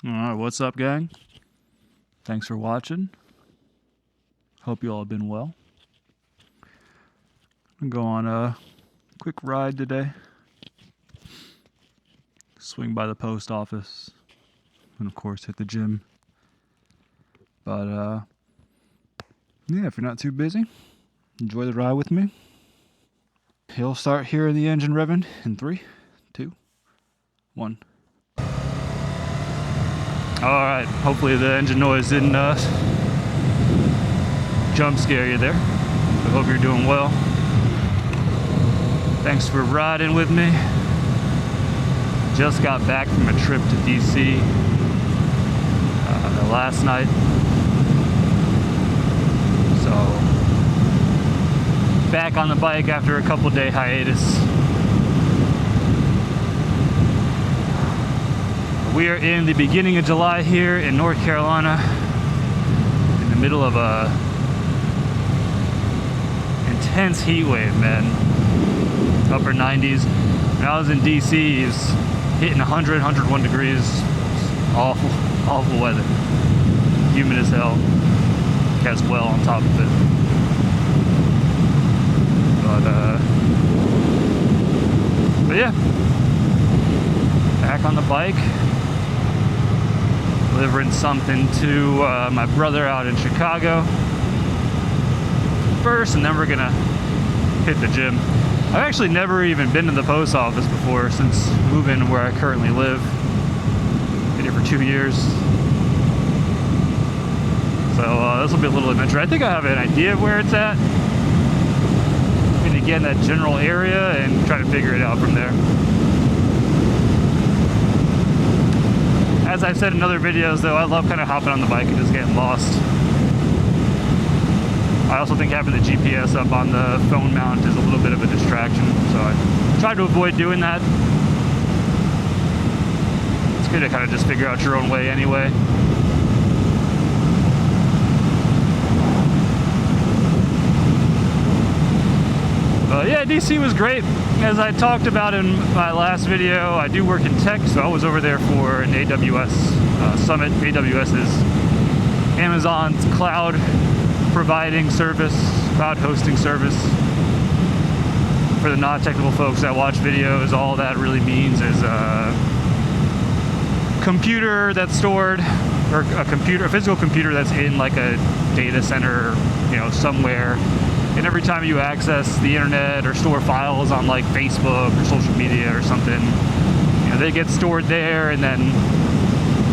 Alright, what's up, gang? Thanks for watching. Hope you all have been well. I'm going to go on a quick ride today. Swing by the post office. And of course hit the gym. But yeah, if you're not too busy, enjoy the ride with me. You'll start hearing the engine revving in 3, 2, 1. Alright, hopefully the engine noise didn't jump scare you there. I hope you're doing well. Thanks for riding with me. Just got back from a trip to DC last night. So, back on the bike after a couple day hiatus. We are in the beginning of July here in North Carolina, in the middle of a intense heat wave, man. Upper 90s. When I was in DC, it was hitting 100, 101 degrees. Awful, awful weather. Humid as hell. As well on top of it. But yeah, back on the bike. Delivering something to my brother out in Chicago first, and then we're gonna hit the gym. I've actually never even been to the post office before since moving where I currently live. Been here for 2 years. So this will be a little adventure. I think I have an idea of where it's at. I'm gonna get in that general area and try to figure it out from there. As I've said in other videos though, I love kind of hopping on the bike and just getting lost. I also think having the GPS up on the phone mount is a little bit of a distraction, so I try to avoid doing that. It's good to kind of just figure out your own way anyway. Yeah, DC was great. As I talked about in my last video, I do work in tech, so I was over there for an AWS summit. AWS is Amazon's cloud providing service, cloud hosting service. For the non-technical folks that watch videos, all that really means is a computer that's stored, or a physical computer that's in like a data center, you know, somewhere. And every time you access the internet or store files on like Facebook or social media or something, you know, they get stored there, and then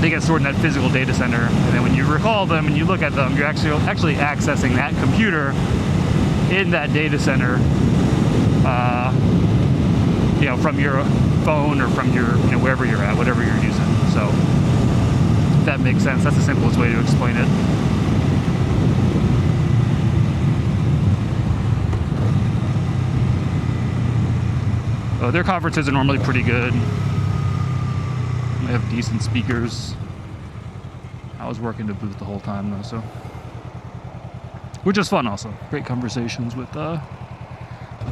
they get stored in that physical data center. And then when you recall them and you look at them, you're actually accessing that computer in that data center, you know, from your phone or from your, you know, wherever you're at, whatever you're using. So if that makes sense. That's the simplest way to explain it. Their conferences are normally pretty good. They have decent speakers. I was working the booth the whole time though, so. Which is fun also. Great conversations with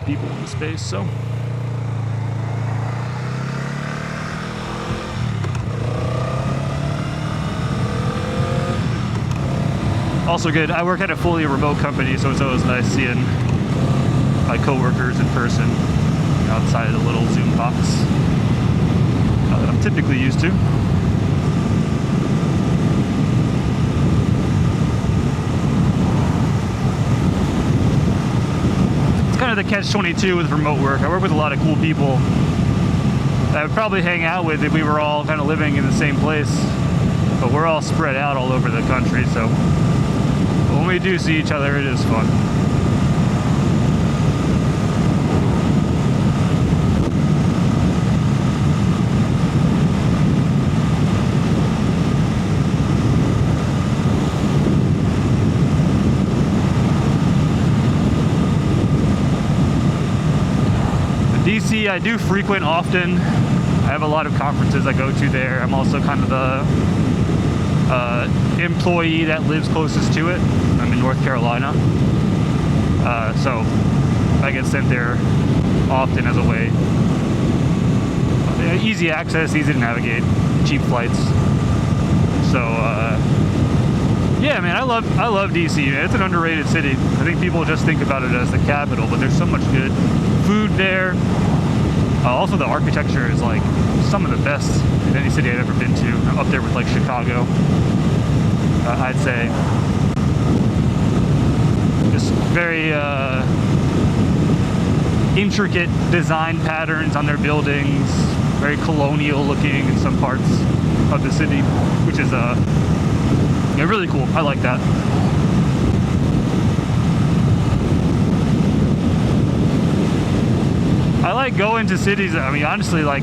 people in the space, so. Also good, I work at a fully remote company, so it's always nice seeing my coworkers in person. Outside of the little Zoom box that I'm typically used to. It's kind of the catch-22 with remote work. I work with a lot of cool people that I would probably hang out with if we were all kind of living in the same place, but we're all spread out all over the country, so when we do see each other, it is fun. DC, I do frequent often. I have a lot of conferences I go to there. I'm also kind of the employee that lives closest to it. I'm in North Carolina. So I get sent there often as a way. Easy access, easy to navigate, cheap flights. So yeah, man, I love DC. It's an underrated city. I think people just think about it as the capital, but there's so much good food there. Also, the architecture is like some of the best in any city I've ever been to. Up there with like Chicago, I'd say. Just very intricate design patterns on their buildings, very colonial looking in some parts of the city, which is yeah, really cool. I like that. I like going to cities. I mean, honestly, like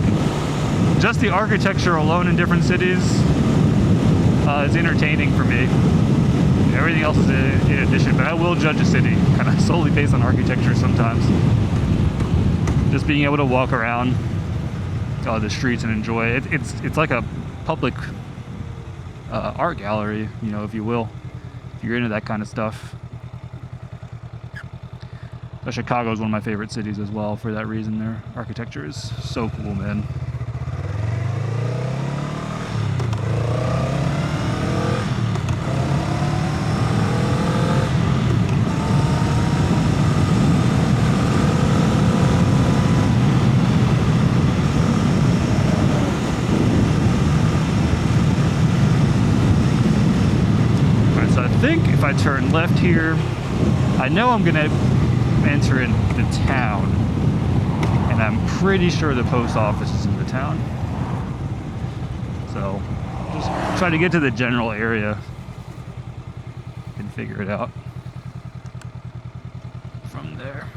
just the architecture alone in different cities is entertaining for me. Everything else is in addition, but I will judge a city kind of solely based on architecture sometimes. Just being able to walk around the streets and enjoy it. It's like a public art gallery, you know, if you will, if you're into that kind of stuff. But Chicago is one of my favorite cities as well for that reason. Their architecture is so cool, man. I think if I turn left here, I know I'm gonna enter in the town, and I'm pretty sure the post office is in the town. So just try to get to the general area and figure it out from there.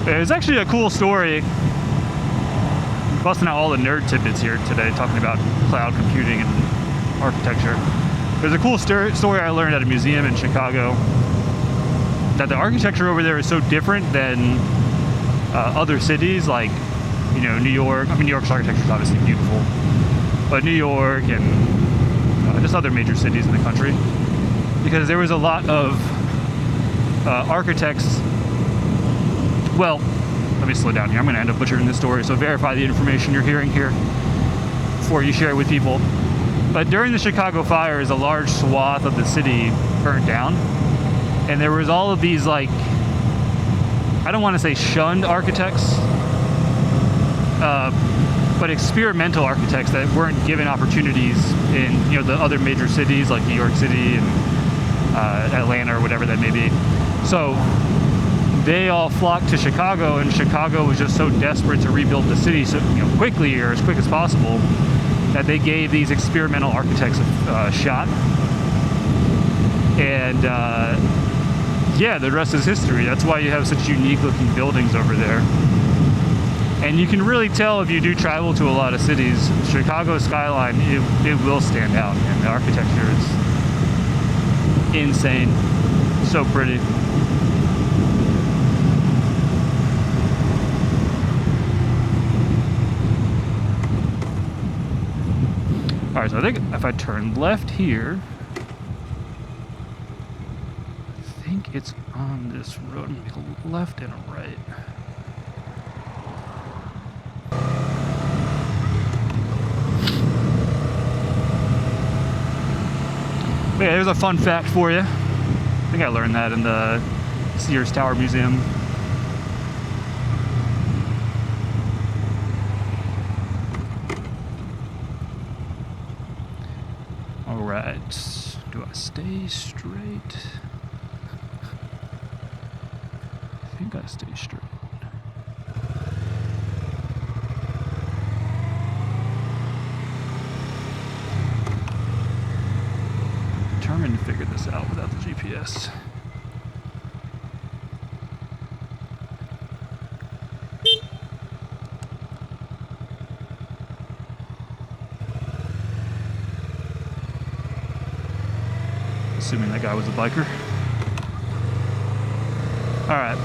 There's actually a cool story. Busting out all the nerd tidbits here today, talking about cloud computing and architecture. There's a cool story I learned at a museum in Chicago that the architecture over there is so different than other cities, like, you know, New York. I mean, New York's architecture is obviously beautiful, but New York and just other major cities in the country, because there was a lot of architects. Well, let me slow down here. I'm going to end up butchering this story, so verify the information you're hearing here before you share it with people. But during the Chicago fires, a large swath of the city burnt down, and there was all of these, like, I don't want to say shunned architects, but experimental architects that weren't given opportunities in, you know, the other major cities like New York City and Atlanta or whatever that may be. So they all flocked to Chicago, and Chicago was just so desperate to rebuild the city, so, you know, quickly or as quick as possible, that they gave these experimental architects a shot. And yeah, the rest is history. That's why you have such unique looking buildings over there. And you can really tell if you do travel to a lot of cities, Chicago skyline, it will stand out, and the architecture is insane. So pretty. Alright, so I think if I turn left here, I think it's on this road. A left and a right. But yeah, there's a fun fact for you. I think I learned that in the Sears Tower Museum. Alright, do I stay straight? I think I stay straight. Determined to figure this out without the GPS. Assuming that guy was a biker. Alright.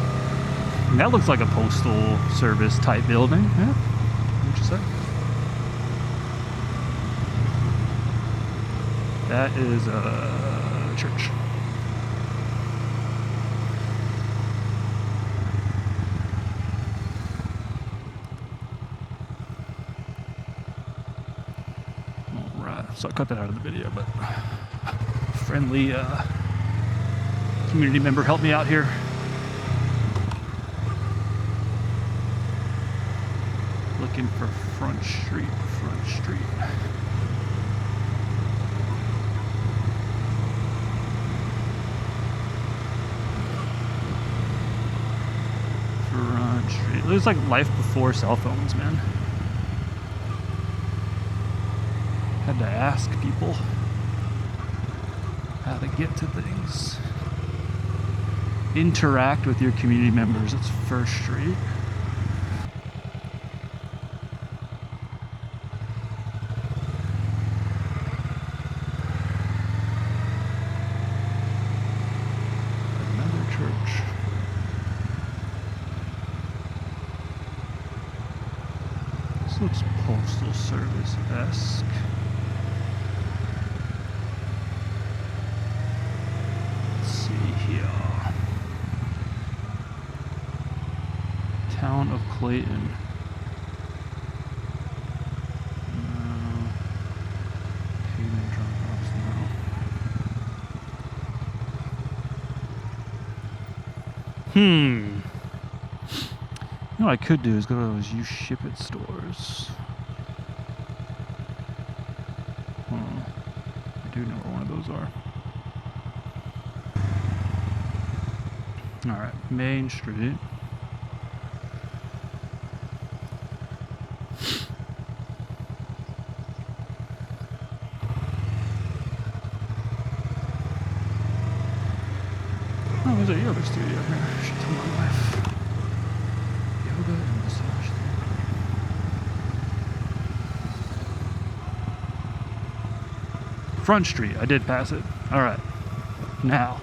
That looks like a postal service type building. Yeah. What you say? That is a church. so I cut that out of the video, but friendly community member helped me out here. Looking for Front Street. It was like life before cell phones, man. Had to ask people how to get to things. Interact with your community members. It's First Street. Another church. This looks Postal Service-esque. Town of Clayton. No. Payment drop-offs, no. You know what I could do is go to those You Ship It stores. I do know where one of those are. Alright, Main Street. Oh, there's a yoga studio here. I should tell my wife. Yoga and massage therapy. Front Street. I did pass it. Alright. Now,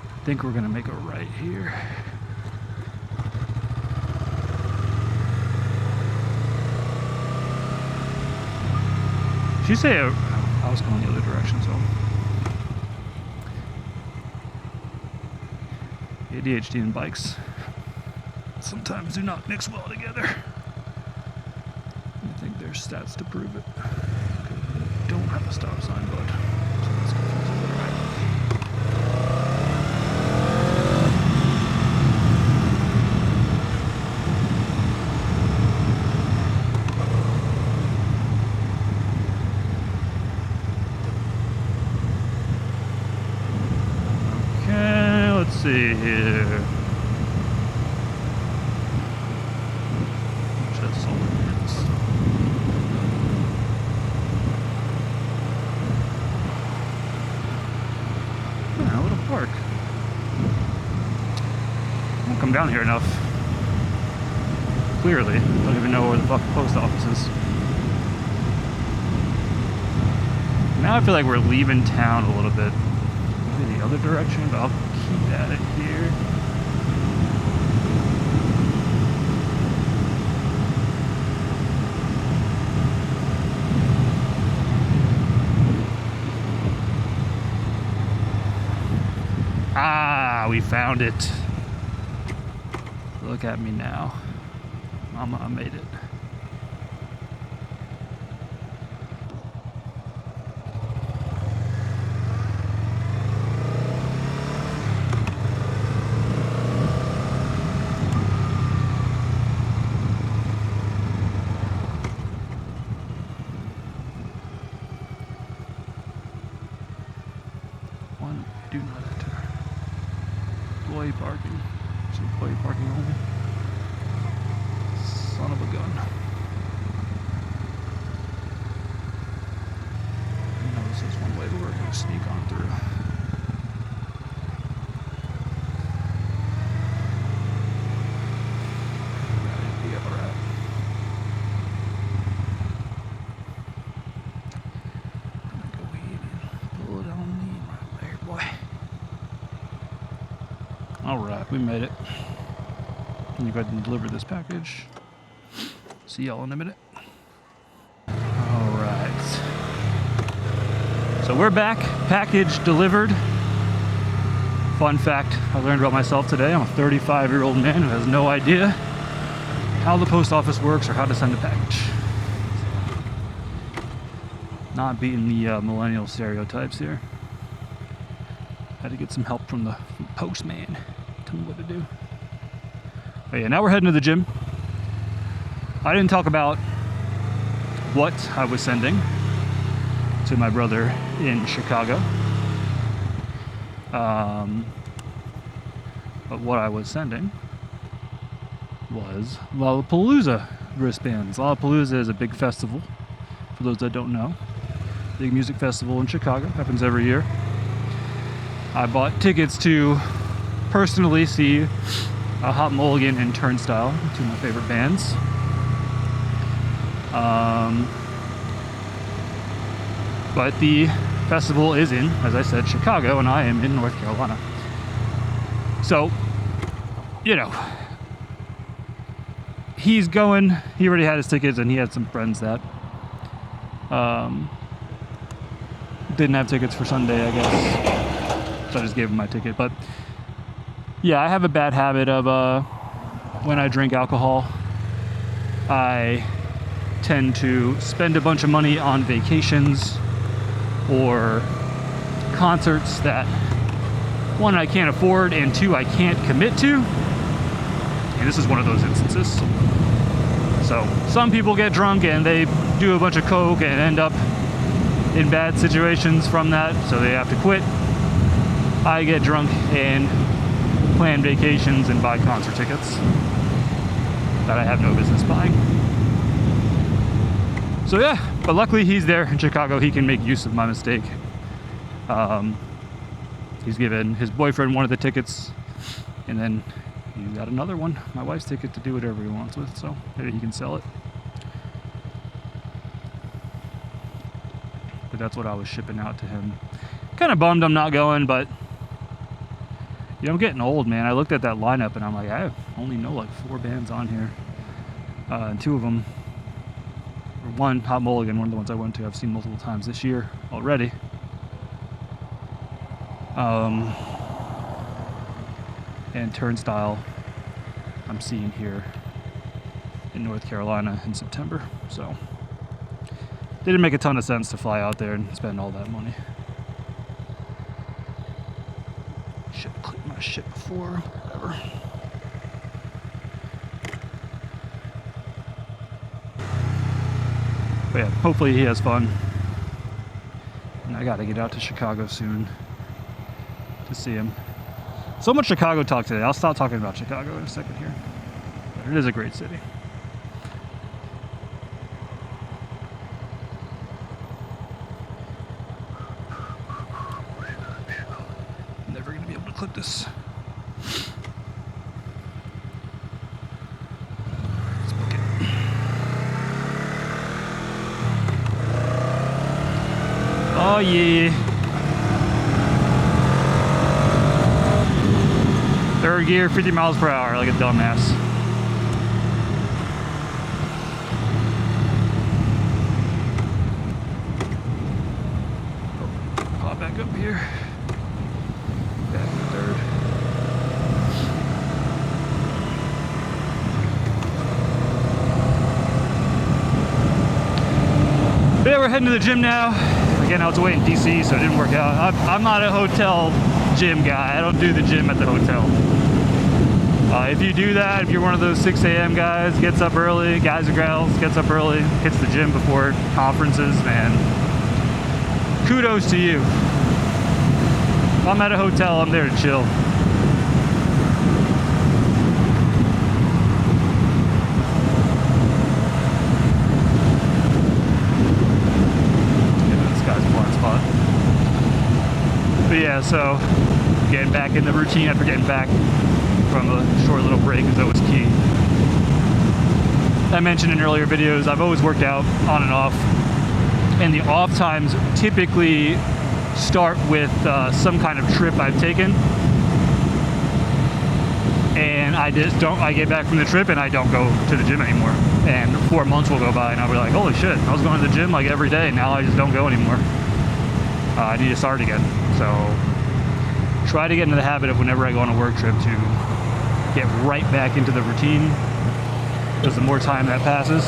I think we're going to make a right here. Did you say I was going the other direction, so. ADHD and bikes sometimes do not mix well together. I think there's stats to prove it. Don't have a stop sign, bud. So that's confusing, but alright. Okay, let's see here. Just solar panels. Oh, what a park. I don't come down here enough. Clearly. Don't even know where the fuck the post office is. Now I feel like we're leaving town a little bit. Maybe the other direction, but I'll keep at it here. Ah, we found it. Look at me now. Mama, I made it. One, do not enter. Employee parking. It's employee parking only. Son of a gun. I know this is one way we're going to sneak on through. Alright, we made it. Let me go ahead and deliver this package. See y'all in a minute. Alright. So we're back. Package delivered. Fun fact I learned about myself today. I'm a 35-year-old man who has no idea how the post office works or how to send a package. Not beating the millennial stereotypes here. Had to get some help from the postman. Tell me what to do. But yeah, now we're heading to the gym. I didn't talk about what I was sending to my brother in Chicago. But what I was sending was Lollapalooza wristbands. Lollapalooza is a big festival, for those that don't know. Big music festival in Chicago, happens every year. I bought tickets to personally see Hot Mulligan and Turnstile, two of my favorite bands. But the festival is in, as I said, Chicago, and I am in North Carolina. So, you know, he's going, he already had his tickets, and he had some friends that didn't have tickets for Sunday, I guess. So I just gave him my ticket. But yeah, I have a bad habit of when I drink alcohol, I tend to spend a bunch of money on vacations or concerts that, one, I can't afford, and two, I can't commit to. And this is one of those instances. So some people get drunk and they do a bunch of coke and end up in bad situations from that, so they have to quit. I get drunk and plan vacations and buy concert tickets that I have no business buying. So yeah, but luckily he's there in Chicago. He can make use of my mistake. He's given his boyfriend one of the tickets, and then he got another one, my wife's ticket, to do whatever he wants with, so maybe he can sell it. But that's what I was shipping out to him. Kind of bummed I'm not going, but you know, I'm getting old, man. I looked at that lineup and I'm like, I only know like 4 bands on here. And 2 of them, or one, Hot Mulligan, one of the ones I went to, I've seen multiple times this year already. And Turnstile, I'm seeing here in North Carolina in September. So didn't make a ton of sense to fly out there and spend all that money. Should have clicked my shit before, whatever. But yeah, hopefully he has fun. And I gotta get out to Chicago soon to see him. So much Chicago talk today. I'll stop talking about Chicago in a second here. But it is a great city. I'm never gonna be able to clip this. Let's book it. Oh yeah. Third gear, 50 miles per hour, like a dumbass. Pop back up here. Back in third. But yeah, we're heading to the gym now. Again, I was away in DC, so it didn't work out. I'm not a hotel gym guy. I don't do the gym at the hotel. If you do that, if you're one of those 6 a.m. guys, gets up early, guys or gals, gets up early, hits the gym before conferences, man, kudos to you. If I'm at a hotel, I'm there to chill. This guy's a blind spot. But yeah, so getting back in the routine after getting back from a short little break is always key. I mentioned in earlier videos, I've always worked out on and off, and the off times typically start with some kind of trip I've taken, and I get back from the trip and I don't go to the gym anymore, and 4 months will go by and I'll be like, holy shit, I was going to the gym like every day, now I just don't go anymore. I need to start again. So try to get into the habit of whenever I go on a work trip to get right back into the routine, because the more time that passes,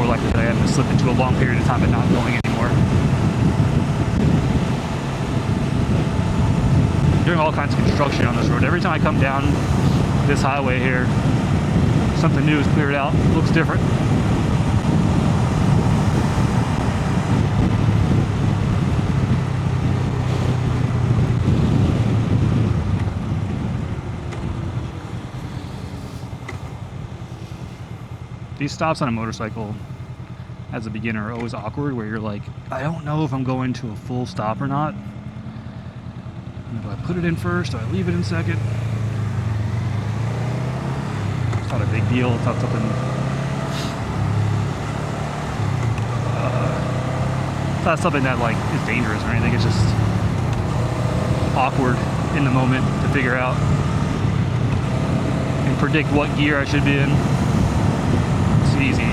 more likely that I am to slip into a long period of time and not going anymore. Doing all kinds of construction on this road. Every time I come down this highway here, something new is cleared out. Looks different. These stops on a motorcycle as a beginner are always awkward, where you're like, I don't know if I'm going to a full stop or not. Do I put it in first? Do I leave it in second? It's not a big deal. It's not something... it's not something that like is dangerous or anything. It's just awkward in the moment to figure out and predict what gear I should be in. It's an easy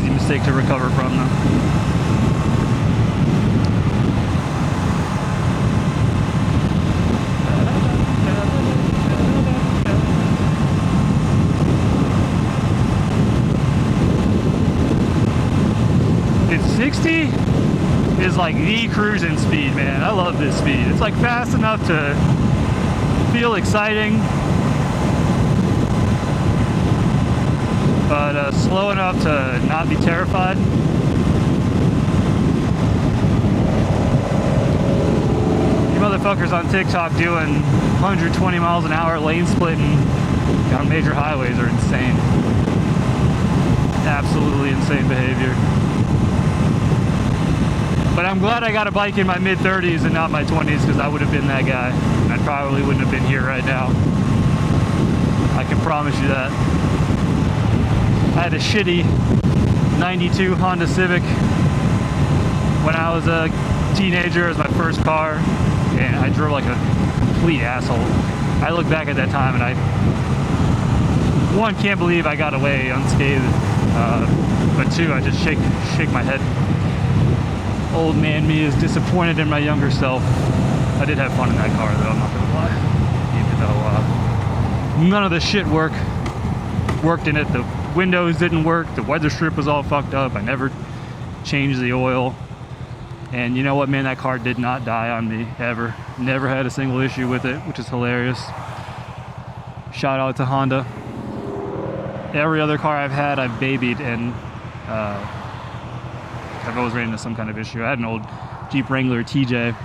mistake to recover from though. It's 60 is like the cruising speed, man. I love this speed. It's like fast enough to feel exciting, but slow enough to not be terrified. You motherfuckers on TikTok doing 120 miles an hour lane splitting down major highways are insane. Absolutely insane behavior. But I'm glad I got a bike in my mid-30s and not my 20s, because I would have been that guy. And I probably wouldn't have been here right now. I can promise you that. I had a shitty 92 Honda Civic when I was a teenager as my first car, and I drove like a complete asshole. I look back at that time and I, one, can't believe I got away unscathed, but two, I just shake my head. Old man me is disappointed in my younger self. I did have fun in that car though, I'm not gonna lie. Even though none of the shit worked in it. The windows didn't work, the weather strip was all fucked up, I never changed the oil. And you know what, man, that car did not die on me, ever. Never had a single issue with it, which is hilarious. Shout out to Honda. Every other car I've had, I've babied, and I've always ran into some kind of issue. I had an old Jeep Wrangler TJ,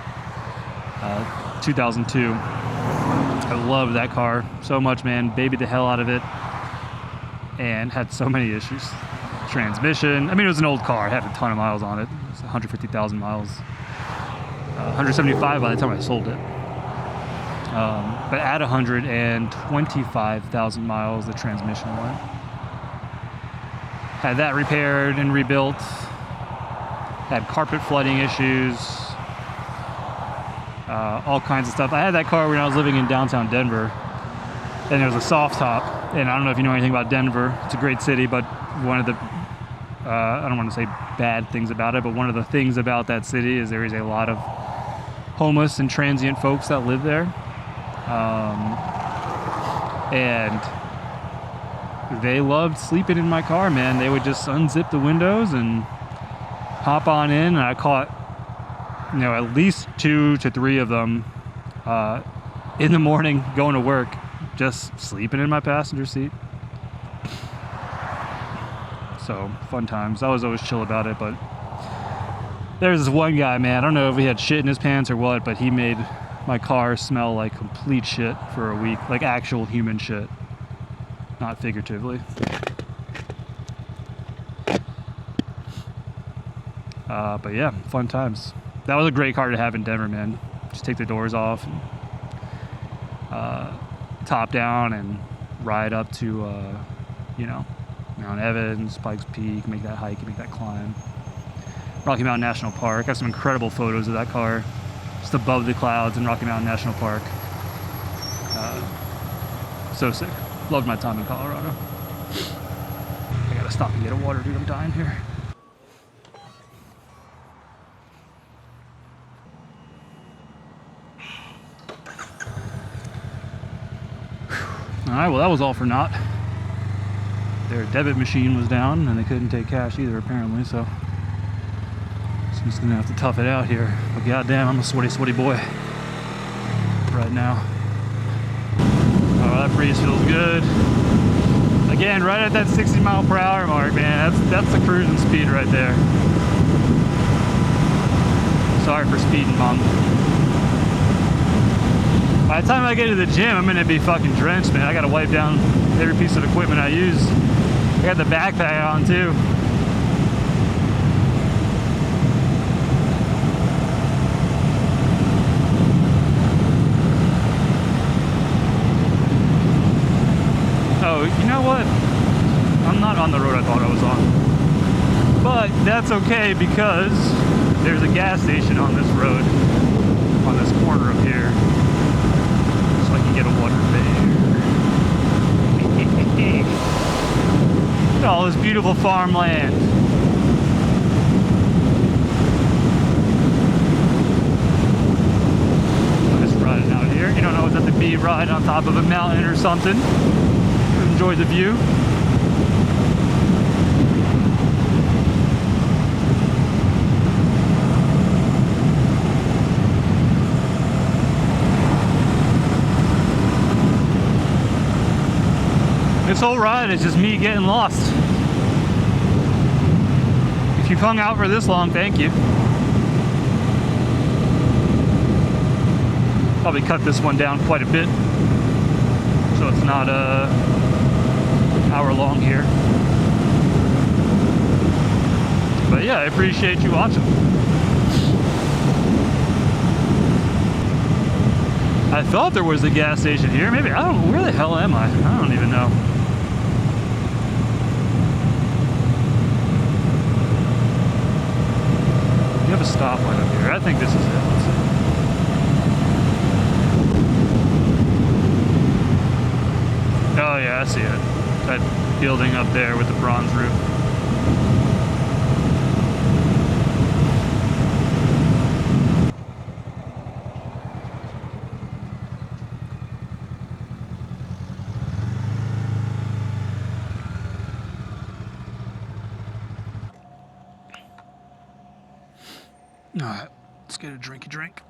2002. I love that car so much, man. Babied the hell out of it, and had so many issues. Transmission, I mean, it was an old car. It had a ton of miles on it. It was 150,000 miles. 175 by the time I sold it. But at 125,000 miles, the transmission went. Had that repaired and rebuilt. Had carpet flooding issues. All kinds of stuff. I had that car when I was living in downtown Denver, and it was a soft top. And I don't know if you know anything about Denver. It's a great city, but one of the, I don't want to say bad things about it, but one of the things about that city is there is a lot of homeless and transient folks that live there. And they loved sleeping in my car, man. They would just unzip the windows and hop on in, and I caught, you know, at least 2 to 3 of them in the morning going to work, just sleeping in my passenger seat. So, fun times. I was always chill about it, but there's this one guy, man, I don't know if he had shit in his pants or what, but he made my car smell like complete shit for a week, like actual human shit, not figuratively. But yeah, fun times. That was a great car to have in Denver, man. Just take the doors off, and, top down, and ride up to, you know, Mount Evans, Pikes Peak, make that hike, make that climb. Rocky Mountain National Park. I have some incredible photos of that car, just above the clouds in Rocky Mountain National Park. So sick. Loved my time in Colorado. I gotta stop and get a water, dude. I'm dying here. Alright, well, that was all for naught. their debit machine was down and they couldn't take cash either apparently, so I'm just gonna have to tough it out here. But goddamn, I'm a sweaty boy right now. Oh, that breeze feels good. Again, right at that 60 mile per hour mark, man. That's the cruising speed right there. Sorry for speeding, Mom. By the time I get to the gym, I'm gonna be fucking drenched, man. I gotta wipe down every piece of equipment I use. I got the backpack on too. Oh, you know what? I'm not on the road I thought I was on. But that's okay because there's a gas station on this road, on this corner up here. So I can get a water there. Look at all this beautiful farmland. I'm just riding out here. You don't know what's at the be riding on top of a mountain or something. Enjoy the view. This whole ride is just me getting lost. If you've hung out for this long, thank you. Probably cut this one down quite a bit, so it's not hour long here. But yeah, I appreciate you watching. I thought there was a gas station here. Maybe, I don't know, where the hell am I? I don't even know. You have a stoplight up here. I think this is it. Let's see. Oh yeah, I see it. That building up there with the bronze roof. Alright, let's get a drinky drink.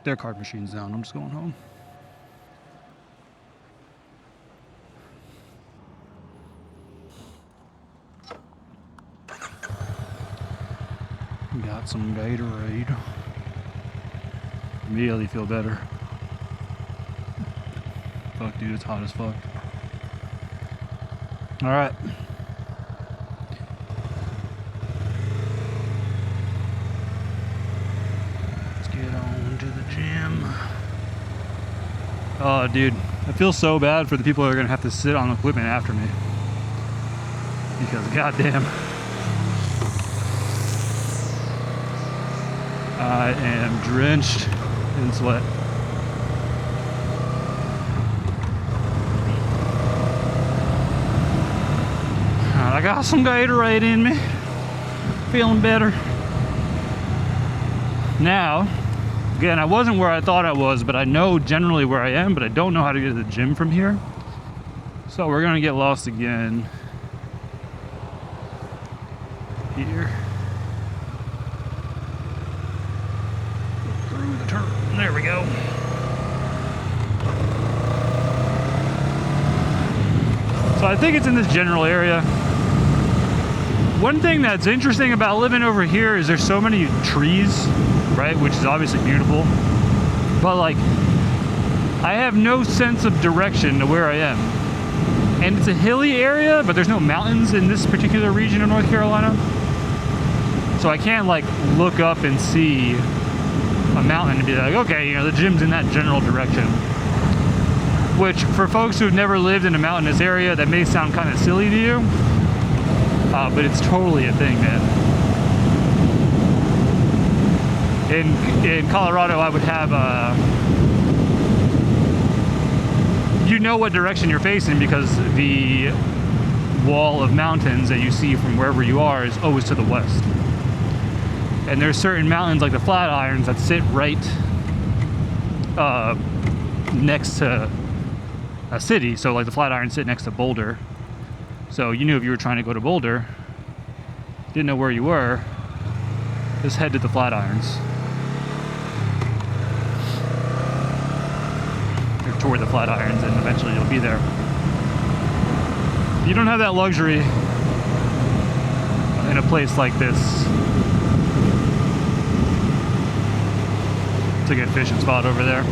Their card machine's down. I'm just going home. Got some Gatorade. Immediately feel better. Fuck, dude, it's hot as fuck. Alright. Let's get on to the gym. Oh, dude, I feel so bad for the people that are gonna have to sit on equipment after me. Because, goddamn. I am drenched in sweat. I got some Gatorade in me. Feeling better. Now, again, I wasn't where I thought I was, but I know generally where I am, but I don't know how to get to the gym from here. So we're gonna get lost again. Here. There we go. So I think it's in this general area. One thing that's interesting about living over here is there's so many trees, right? Which is obviously beautiful. But like, I have no sense of direction to where I am. And it's a hilly area, but there's no mountains in this particular region of North Carolina. So I can't like look up and see a mountain and be like, okay, you know, the gym's in that general direction. Which, for folks who've never lived in a mountainous area, that may sound kind of silly to you, but it's totally a thing, man. In Colorado, I would have you know what direction you're facing because the wall of mountains that you see from wherever you are is always to the west. And there's certain mountains like the Flatirons that sit right next to a city. So like the Flatiron sit next to Boulder. So you knew if you were trying to go to Boulder, didn't know where you were, just head to the Flatirons. Or toward the Flatirons, and eventually you'll be there. You don't have that luxury in a place like this. It's a good fishing spot over there.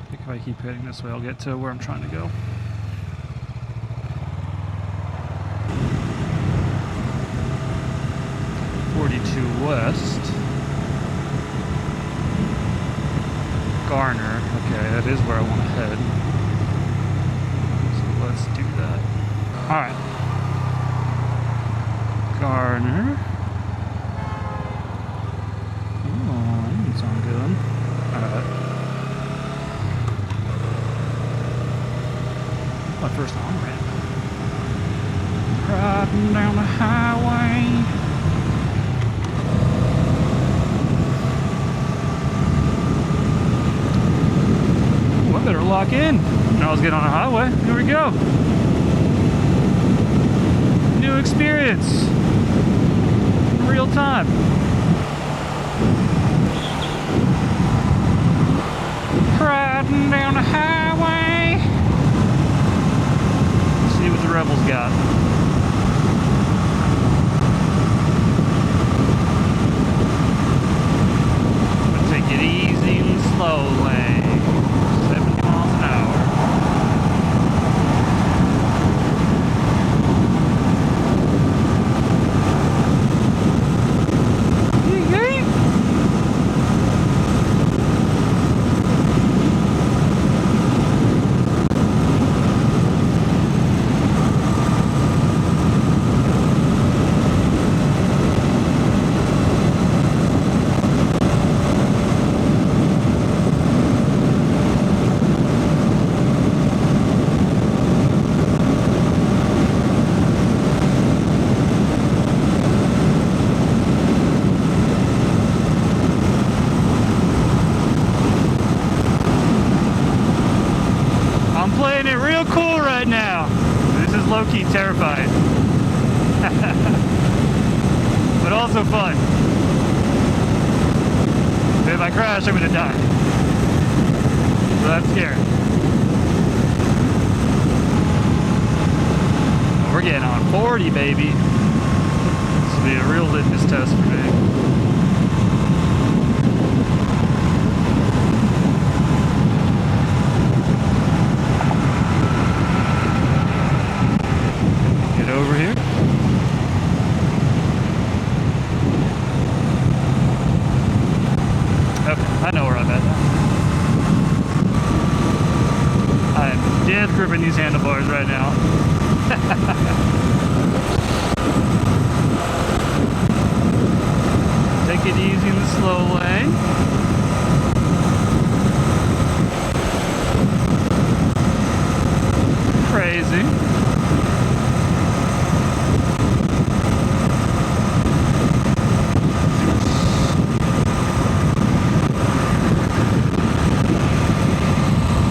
I think if I keep heading this way, I'll get to where I'm trying to go. West. Garner. Okay, that is where I want to head. So let's do that. Alright. Garner. Oh, that doesn't sound good. Alright. My first on-ramp. Riding down the highway. Better lock in. Now let's get on a highway. Here we go. New experience. In real time. Riding down the highway. Let's see what the rebels got. But take it easy and slowly. 70 miles an hour. Yee-yee. Low-key terrified. But also fun. If I crash, I'm gonna die. So that's scary. We're getting on 40, baby. This will be a real litmus test for me. Over here. Okay, I know where I'm at now. I am death gripping these handlebars right now. Take it easy in the slow lane. Crazy.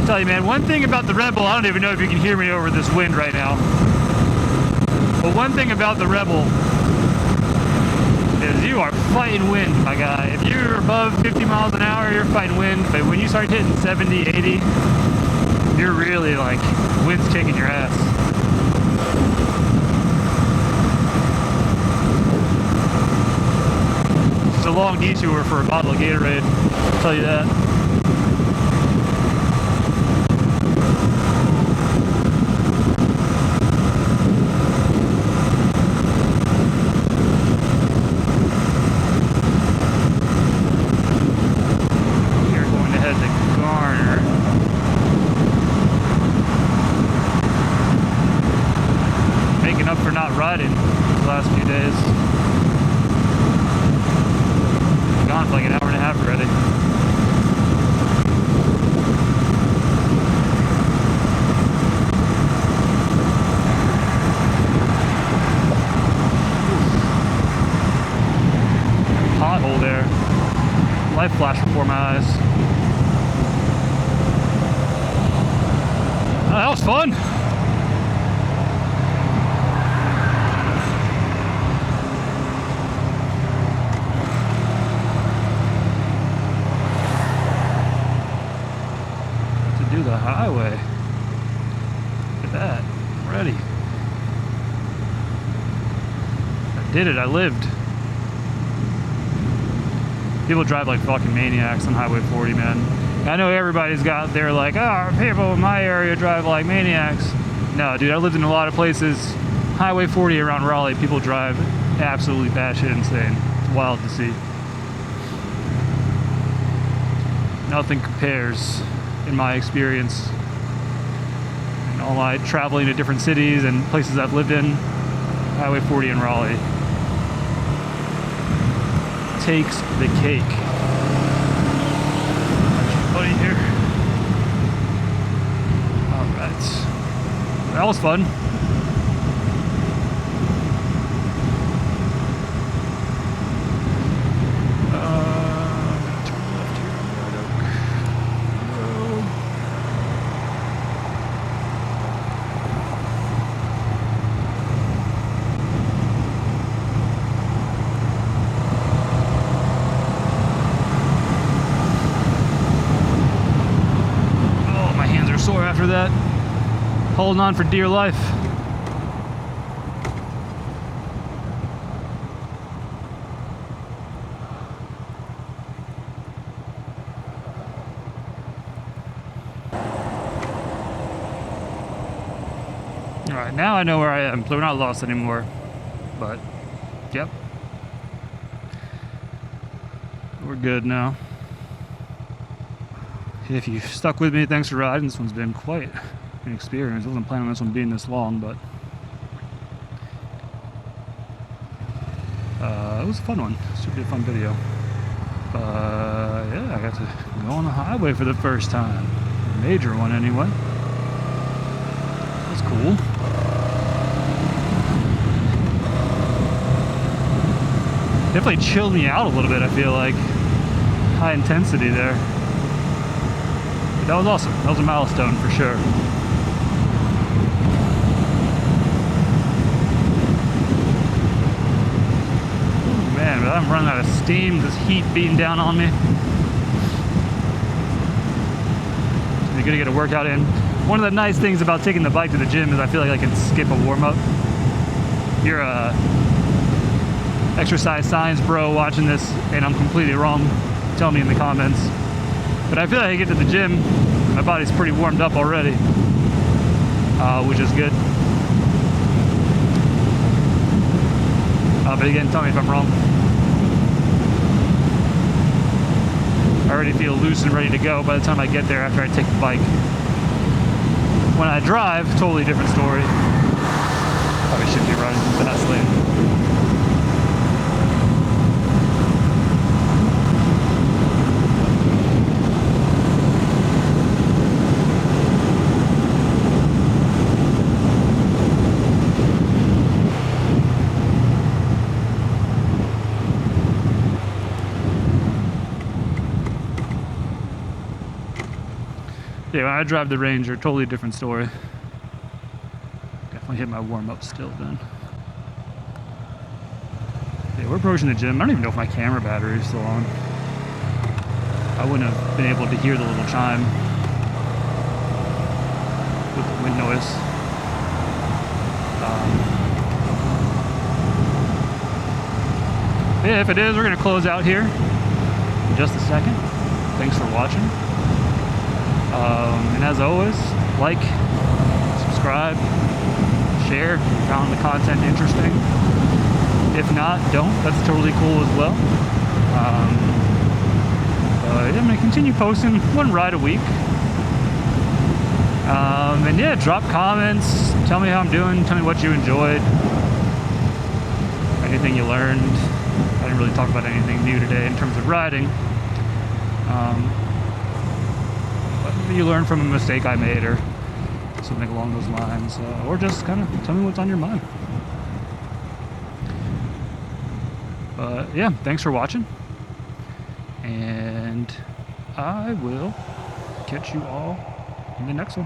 Tell you, man, one thing about the Rebel, I don't even know if you can hear me over this wind right now, but one thing about the Rebel is you are fighting wind, my guy. If you're above 50 miles an hour, you're fighting wind, but when you start hitting 70, 80, you're really like, wind's kicking your ass. It's a long detour for a bottle of Gatorade, I'll tell you that. Riding the last few days. Gone for like an hour and a half already. Pothole there. Light flashed before my eyes. That was fun. To do the highway. Look at that. I'm ready. I did it. I lived. People drive like fucking maniacs on Highway 40, man. I know everybody's got their like, oh, people in my area drive like maniacs. No, dude, I lived in a lot of places. Highway 40 around Raleigh, people drive absolutely batshit insane. It's wild to see. Nothing compares, in my experience, and all my traveling to different cities and places I've lived in. Highway 40 in Raleigh takes the cake. Buddy here. All right, that was fun. Turn left here on Red Oak Road. Sore after that, holding on for dear life. All right, now I know where I am, so we're not lost anymore. But, yep, we're good now. If you stuck with me, thanks for riding. This one's been quite an experience. I wasn't planning on this one being this long, but it was a fun one. Should be a fun video. Yeah, I got to go on the highway for the first time. A major one, anyway. That's cool. Definitely chilled me out a little bit, I feel like. High intensity there. That was awesome. That was a milestone for sure. Oh man, but I'm running out of steam. This heat beating down on me. It's good to get a workout in. One of the nice things about taking the bike to the gym is I feel like I can skip a warm-up. You're a exercise science bro watching this, and I'm completely wrong. Tell me in the comments. But I feel like I get to the gym, my body's pretty warmed up already, which is good. But again, tell me if I'm wrong. I already feel loose and ready to go by the time I get there after I take the bike. When I drive, totally different story. Probably shouldn't be riding in the fast lane. Yeah, when I drive the Ranger, totally different story. Definitely hit my warm-up still then. Yeah, we're approaching the gym. I don't even know if my camera battery is still on. I wouldn't have been able to hear the little chime with the wind noise. Yeah, if it is, we're going to close out here in just a second. Thanks for watching. And as always, like, subscribe, share if you found the content interesting. If not, don't. That's totally cool as well. I'm going to continue posting one ride a week. And yeah, drop comments. Tell me how I'm doing. Tell me what you enjoyed. Anything you learned. I didn't really talk about anything new today in terms of riding. You learn from a mistake I made or something along those lines, or just kind of tell me what's on your mind. But yeah, thanks for watching, and I will catch you all in the next one.